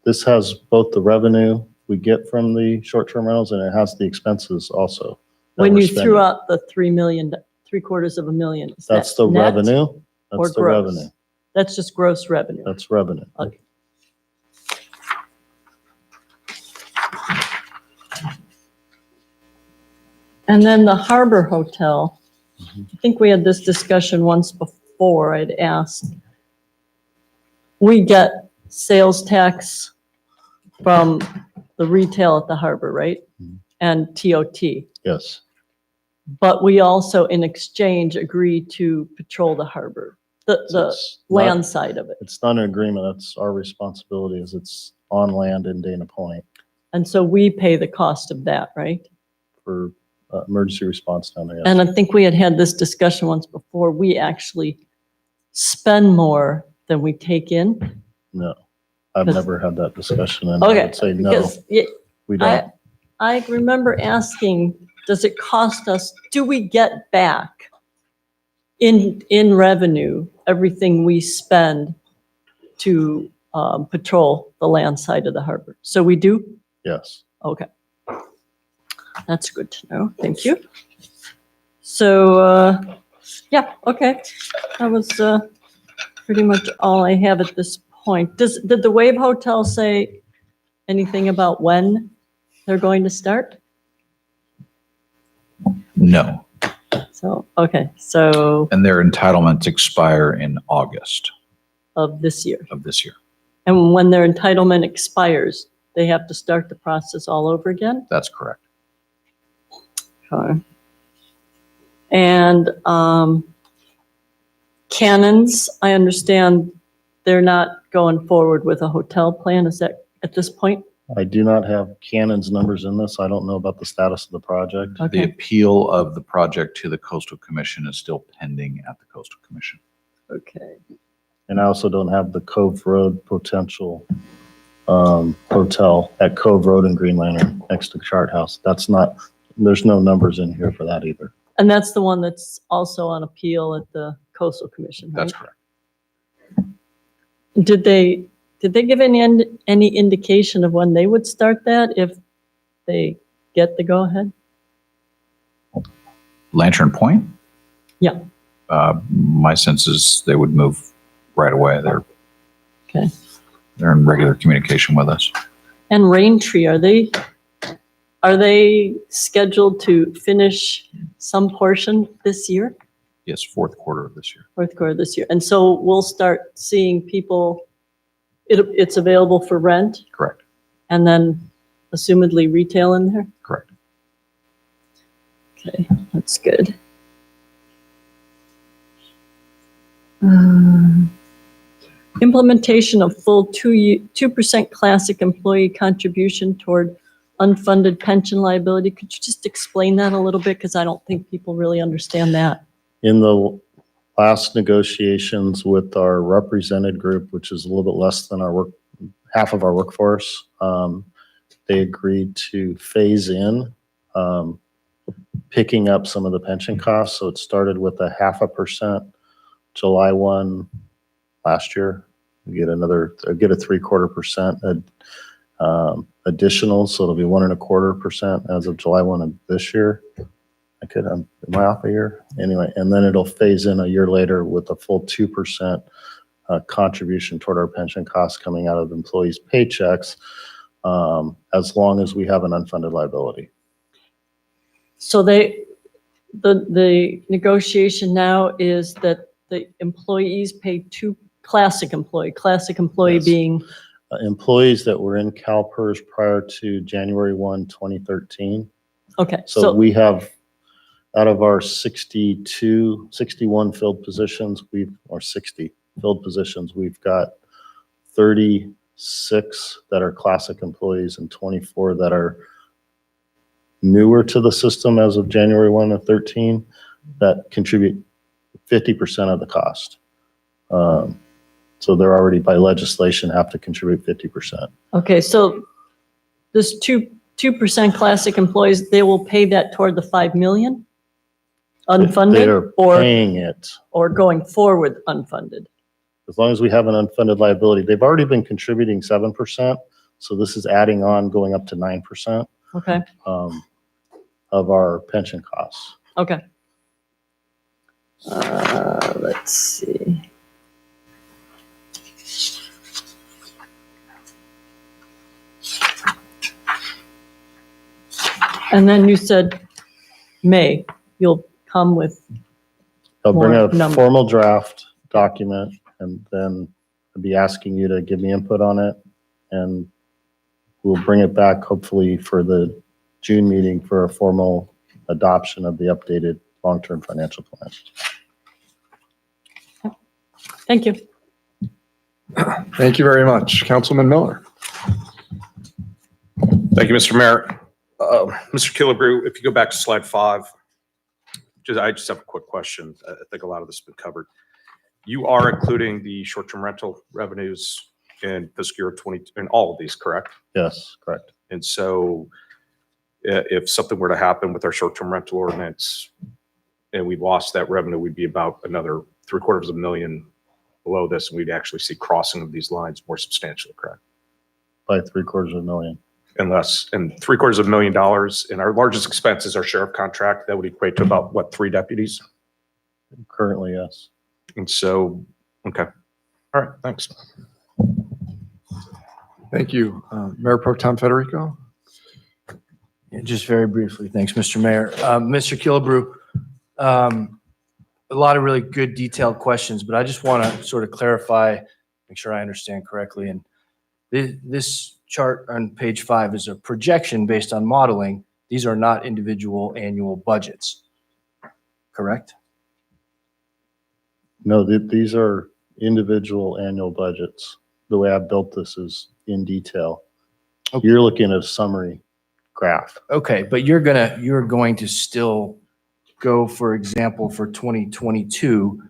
Speaker 11: This has both the revenue we get from the short-term rentals, and it has the expenses also. that
Speaker 3: When
Speaker 11: we're
Speaker 3: you
Speaker 11: spending.
Speaker 3: threw out the $750,000, is that
Speaker 11: That's the
Speaker 3: net
Speaker 11: revenue.
Speaker 3: or
Speaker 11: That's the
Speaker 3: gross?
Speaker 11: revenue.
Speaker 3: That's just gross revenue.
Speaker 11: That's revenue.
Speaker 3: Okay. And then the Harbor Hotel, I think we had this discussion once before. I'd asked. We get sales tax from the retail at the harbor, right?
Speaker 11: Mhm.
Speaker 3: And TOT.
Speaker 11: Yes.
Speaker 3: But we also, in exchange, agree to patrol the harbor, the
Speaker 11: It's not-
Speaker 3: land side of it.
Speaker 11: It's not an agreement. That's our responsibility, as it's on land in Dana Point
Speaker 3: And so we pay the cost of that, right?
Speaker 11: for emergency response down there. Yes.
Speaker 3: And I think we had this discussion once before. We actually spend more than we take in.
Speaker 11: No, I've
Speaker 3: Because-
Speaker 11: never had that discussion, and I
Speaker 3: Okay.
Speaker 11: would say no,
Speaker 3: Because
Speaker 11: we don't.
Speaker 3: I remember asking does it cost us, do we get back in revenue, everything we spend to patrol the land side of the harbor? So we do?
Speaker 11: Yes.
Speaker 3: Okay. That's good to know. Thank you. So, yeah, okay. That was pretty much all I have at this point. Did the Wave Hotel say anything about when they're going to start?
Speaker 10: No.
Speaker 3: So, okay, so
Speaker 10: And their entitlements expire in August
Speaker 3: of this year.
Speaker 10: of this year.
Speaker 3: And when their entitlement expires, they have to start the process all over again?
Speaker 10: That's correct.
Speaker 3: Okay. And Cannons, I understand they're not going forward with a hotel plan, is that at this point?
Speaker 11: I do not have Cannon's numbers in this. I don't know about the status of the project.
Speaker 10: The
Speaker 3: Okay,
Speaker 10: appeal of the project to the Coastal Commission is still pending at the Coastal Commission.
Speaker 3: okay.
Speaker 11: And I also don't have the Cove Road potential hotel at Cove Road in Green Lantern next to Chart House. There's no numbers in here for that either.
Speaker 3: And that's the one that's also on appeal at the Coastal Commission, right?
Speaker 10: That's correct.
Speaker 3: Did they give any indication of when they would start that if they get the go-ahead?
Speaker 10: Lantern Point?
Speaker 3: Yeah.
Speaker 10: My sense is they would move right away.
Speaker 3: Okay.
Speaker 10: They're in regular communication with us.
Speaker 3: And Raintree, are they scheduled to finish some portion this year,
Speaker 10: Yes, fourth quarter of this year.
Speaker 3: fourth quarter this year? And so we'll start seeing people, it's available for rent
Speaker 10: Correct.
Speaker 3: and then assumedly retail in there?
Speaker 10: Correct.
Speaker 3: Okay, that's good. Implementation of full 2% classic employee contribution toward unfunded pension liability. Could you just explain that a little bit? Because I don't think people really understand that.
Speaker 11: In the last negotiations with our represented group, which is a little bit less than half of our workforce, they agreed to phase in picking up some of the pension costs. So it started with a 0.5% July 1 last year. We get a 0.75% additional, so it'll be 1.25% as of July 1 of this year. Am I off a year? Anyway, and then it'll phase in a year later with a full 2% contribution toward our pension costs coming out of employees' paychecks, as long as we have an unfunded liability.
Speaker 3: So the negotiation now is that the employees pay classic employee
Speaker 11: Yes.
Speaker 3: being,
Speaker 11: Employees that were in CalPERS prior to January 1, 2013.
Speaker 3: okay,
Speaker 11: So we have, out of our 61 filled positions, or 60 filled positions, we've got 36 that are classic employees and 24 that are newer to the system as of January 1 of 13 that contribute 50% of the cost. So they're already by legislation have to contribute 50%.
Speaker 3: okay, so this 2% classic employees, they will pay that toward the 5 million?
Speaker 11: They
Speaker 3: Unfunded
Speaker 11: are
Speaker 3: or
Speaker 11: paying it.
Speaker 3: going forward unfunded?
Speaker 11: As long as we have an unfunded liability. They've already been contributing 7%, so this is adding on, going up to 9%
Speaker 3: Okay,
Speaker 11: of our pension costs.
Speaker 3: okay. Let's see. And then you said May, you'll come with,
Speaker 11: I'll bring
Speaker 3: More
Speaker 11: a
Speaker 3: numbers.
Speaker 11: formal draft document and then I'll be asking you to give me input on it. And we'll bring it back hopefully for the June meeting for a formal adoption of the updated long-term financial plan.
Speaker 3: thank you.
Speaker 2: Thank you very much. Councilman Miller.
Speaker 12: Thank you, Mr. Mayor. Mr. Killebrew, if you go back to slide 5, I just have a quick question. I think a lot of this has been covered. You are including the short-term rental revenues in fiscal year 20, in all of these, correct?
Speaker 11: Yes, correct.
Speaker 12: And so If something were to happen with our short-term rental ordinance and we lost that revenue, we'd be about another $750,000 below this, and we'd actually see crossing of these lines more substantially, correct?
Speaker 11: By $750,000.
Speaker 12: And $750,000, and our largest expense is our sheriff contract. That would equate to about, what, 3 deputies?
Speaker 11: Currently, yes.
Speaker 12: And so, okay. All right, thanks.
Speaker 2: Thank you. Mayor Pro Tem Federico?
Speaker 9: Yeah, just very briefly, thanks, Mr. Mayor. Mr. Killebrew, a lot of really good detailed questions, but I just want to sort of clarify, make sure I understand correctly. And this chart on page 5 is a projection based on modeling. These are not individual annual budgets, correct?
Speaker 11: No, these are individual annual budgets. The way I built this is in detail.
Speaker 9: Okay.
Speaker 11: You're looking at a summary graph.
Speaker 9: Okay, but you're going to still go, for example, for 2022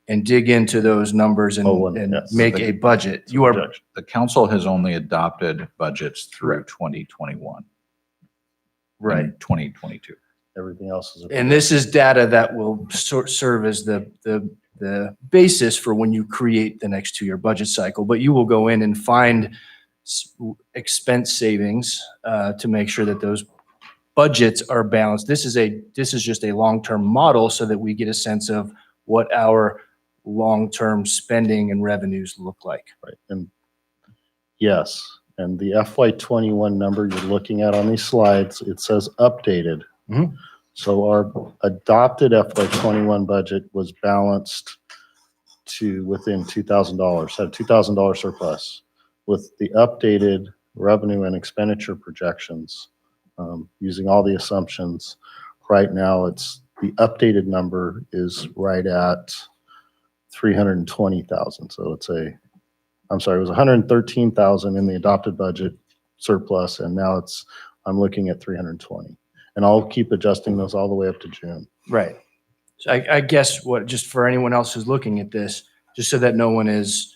Speaker 9: and dig into those numbers and,
Speaker 11: Yes.
Speaker 9: make a budget. You are,
Speaker 11: Projection.
Speaker 10: The council has only adopted budgets through 2021.
Speaker 9: right.
Speaker 10: and 2022.
Speaker 11: Everything else is.
Speaker 9: And this is data that will serve as the basis for when you create the next 2-year budget cycle. But you will go in and find expense savings to make sure that those budgets are balanced. This is just a long-term model so that we get a sense of what our long-term spending and revenues look like.
Speaker 11: Right. And yes, and the FY21 number you're looking at on these slides, it says updated.
Speaker 9: Mhm.
Speaker 11: So our adopted FY21 budget was balanced to within $2,000, had a $2,000 surplus. With the updated revenue and expenditure projections, using all the assumptions, right now it's the updated number is right at 320,000. So it's it was 113,000 in the adopted budget surplus, and now I'm looking at 320. And I'll keep adjusting those all the way up to June.
Speaker 9: Right. So I guess just for anyone else who's looking at this, just so that no one is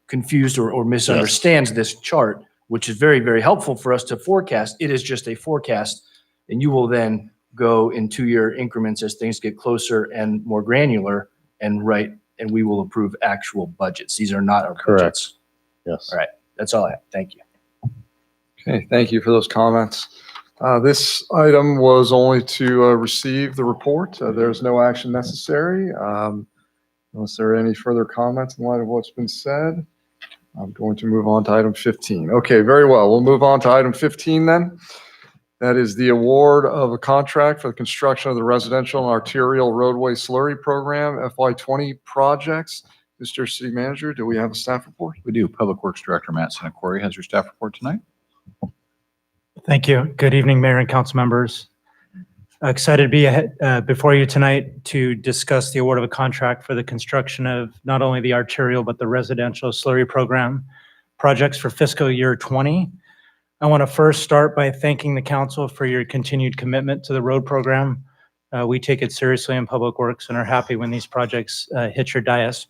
Speaker 9: confused or misunderstands this chart, which is very, very helpful for us to forecast. It is just a forecast, and you will then go in 2-year increments as things get closer and more granular and we will approve actual budgets. These are not our budgets.
Speaker 11: Yes.
Speaker 9: All right. That's all I have. Thank you.
Speaker 2: Okay, thank you for those comments. This item was only to receive the report. There's no action necessary. Unless there are any further comments in light of what's been said, I'm going to move on to item 15. Okay, very well. We'll move on to item 15 then. That is the award of a contract for the construction of the residential and arterial roadway slurry program, FY20 projects. Mr. City Manager, do we have a staff report?
Speaker 10: We do. Public Works Director Matt Sinacori has your staff report tonight.
Speaker 13: Thank you. Good evening, Mayor and council members. Excited to be before you tonight to discuss the award of a contract for the construction of not only the arterial, but the residential slurry program projects for fiscal year 20. I want to first start by thanking the council for your continued commitment to the road program. We take it seriously in Public Works and are happy when these projects hit your dais.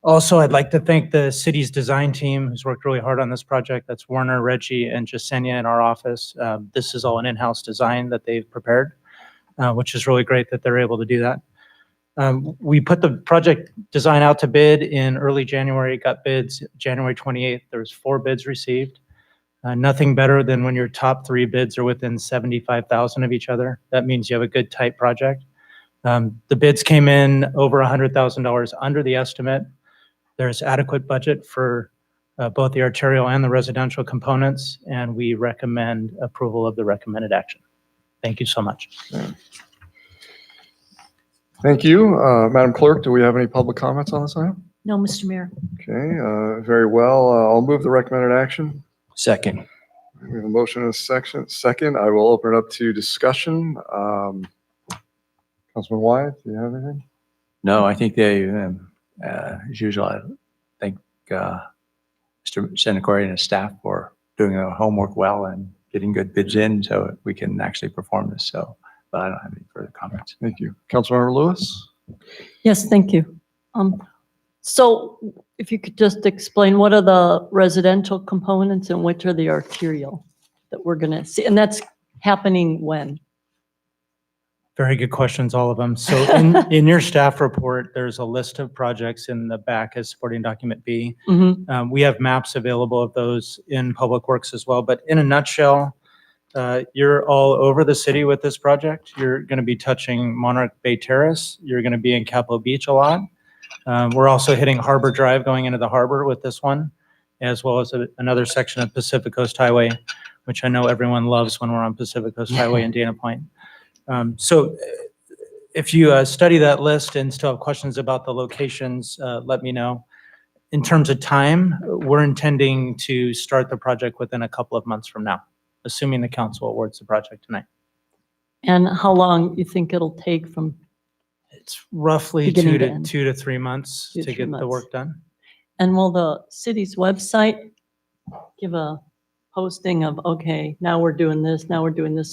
Speaker 13: Also, I'd like to thank the city's design team who's worked really hard on this project. That's Werner, Reggie, and Jasenia in our office. This is all an in-house design that they've prepared, which is really great that they're able to do that. We put the project design out to bid in early January, got bids January 28th. There was 4 bids received. Nothing better than when your top 3 bids are within 75,000 of each other. That means you have a good tight project. The bids came in over $100,000 under the estimate. There's adequate budget for both the arterial and the residential components, and we recommend approval of the recommended action. Thank you so much.
Speaker 2: Thank you. Madam Clerk, do we have any public comments on this item?
Speaker 3: No, Mr. Mayor.
Speaker 2: Okay, very well. I'll move the recommended action.
Speaker 9: Second.
Speaker 2: We have a motion and a second. I will open it up to discussion. Councilman Wyatt, do you have anything?
Speaker 8: No, I think they, as usual, I thank Mr. Sinacori and his staff for doing their homework well and getting good bids in so we can actually perform this. So, but I don't have any further comments.
Speaker 2: Thank you. Councilmember Lewis?
Speaker 3: Yes, thank you. So if you could just explain what are the residential components and which are the arterial? that we're going to see? And that's happening when?
Speaker 13: Very good questions, all of them. So in your staff report, there's a list of projects in the back as supporting document B. We have maps available of those in Public Works as well. But in a nutshell, you're all over the city with this project. You're going to be touching Monarch Bay Terrace. You're going to be in Capitol Beach a lot. We're also hitting Harbor Drive going into the harbor with this one, as well as another section of Pacific Coast Highway, which I know everyone loves when we're on Pacific Coast Highway in Dana Point. So if you study that list and still have questions about the locations, let me know. In terms of time, we're intending to start the project within a couple of months from now, assuming the council awards the project tonight.
Speaker 3: And how long you think it'll take from?
Speaker 13: It's roughly
Speaker 3: Beginning to end.
Speaker 13: 2 to 3 months
Speaker 3: 2 to
Speaker 13: to
Speaker 3: 3
Speaker 13: get the
Speaker 3: months.
Speaker 13: work done.
Speaker 3: And will the city's website give a posting of, okay, now we're doing this,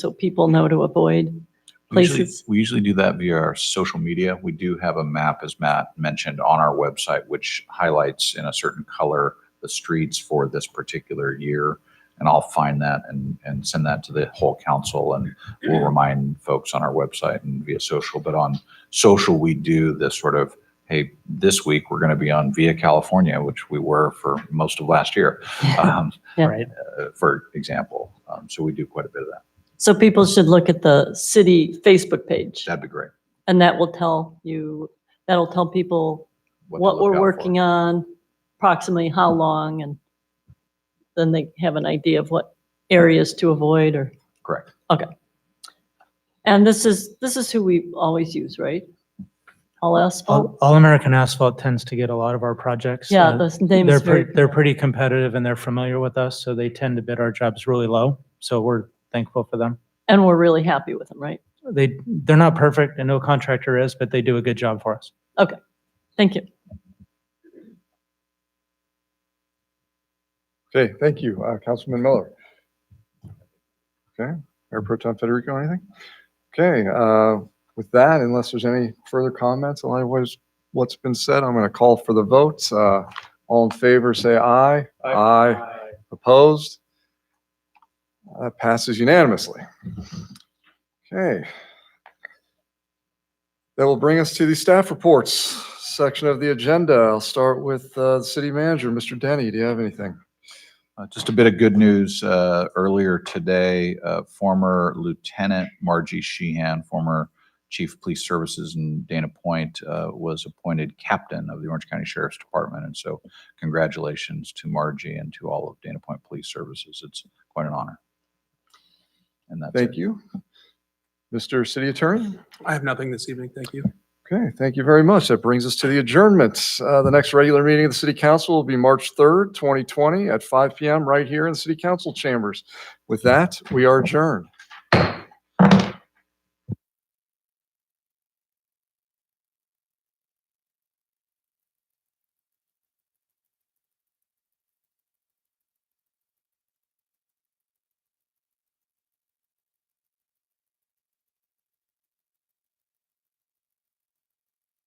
Speaker 3: so people know to avoid places?
Speaker 10: We usually do that via our social media. We do have a map, as Matt mentioned, on our website, which highlights in a certain color the streets for this particular year. And I'll find that and send that to the whole council, and we'll remind folks on our website and via social. But on social, we do this sort of, hey, this week we're going to be on Via California, which we were for most of last year,
Speaker 3: Yeah.
Speaker 13: Right.
Speaker 10: for example. So we do quite a bit of that.
Speaker 3: So people should look at the city Facebook page,
Speaker 10: That'd be great.
Speaker 3: and that'll tell people
Speaker 10: to
Speaker 3: what
Speaker 10: look
Speaker 3: we're
Speaker 10: out for.
Speaker 3: working on, approximately how long, and then they have an idea of what areas to avoid or.
Speaker 10: Correct.
Speaker 3: Okay. And this is who we always use, right? All Asphalt?
Speaker 13: All American Asphalt tends to get a lot of our projects.
Speaker 3: Yeah, the name is very.
Speaker 13: They're pretty competitive and they're familiar with us, so they tend to bid our jobs really low. So we're thankful for them.
Speaker 3: And we're really happy with them, right?
Speaker 13: They're not perfect, and no contractor is, but they do a good job for us.
Speaker 3: Okay, thank you.
Speaker 2: Okay, thank you. Councilman Miller. Okay, Mayor Pro Tem Federico, anything? Okay, with that, unless there's any further comments on what's been said, I'm going to call for the votes. All in favor, say aye. Aye. Opposed? That passes unanimously. Okay. That will bring us to the staff reports section of the agenda. I'll start with the city manager, Mr. Denny. Do you have anything?
Speaker 10: Just a bit of good news. Earlier today, former Lieutenant Margie Sheehan, former Chief of Police Services in Dana Point, was appointed captain of the Orange County Sheriff's Department. And so congratulations to Margie and to all of Dana Point Police Services. It's quite an honor. And that's
Speaker 2: Thank
Speaker 10: it.
Speaker 2: you. Mr. City Attorney?
Speaker 4: I have nothing this evening. Thank you.
Speaker 2: Okay, thank you very much. That brings us to the adjournments. The next regular meeting of the City Council will be March 3rd, 2020 at 5 p.m. right here in the City Council chambers. With that, we are adjourned.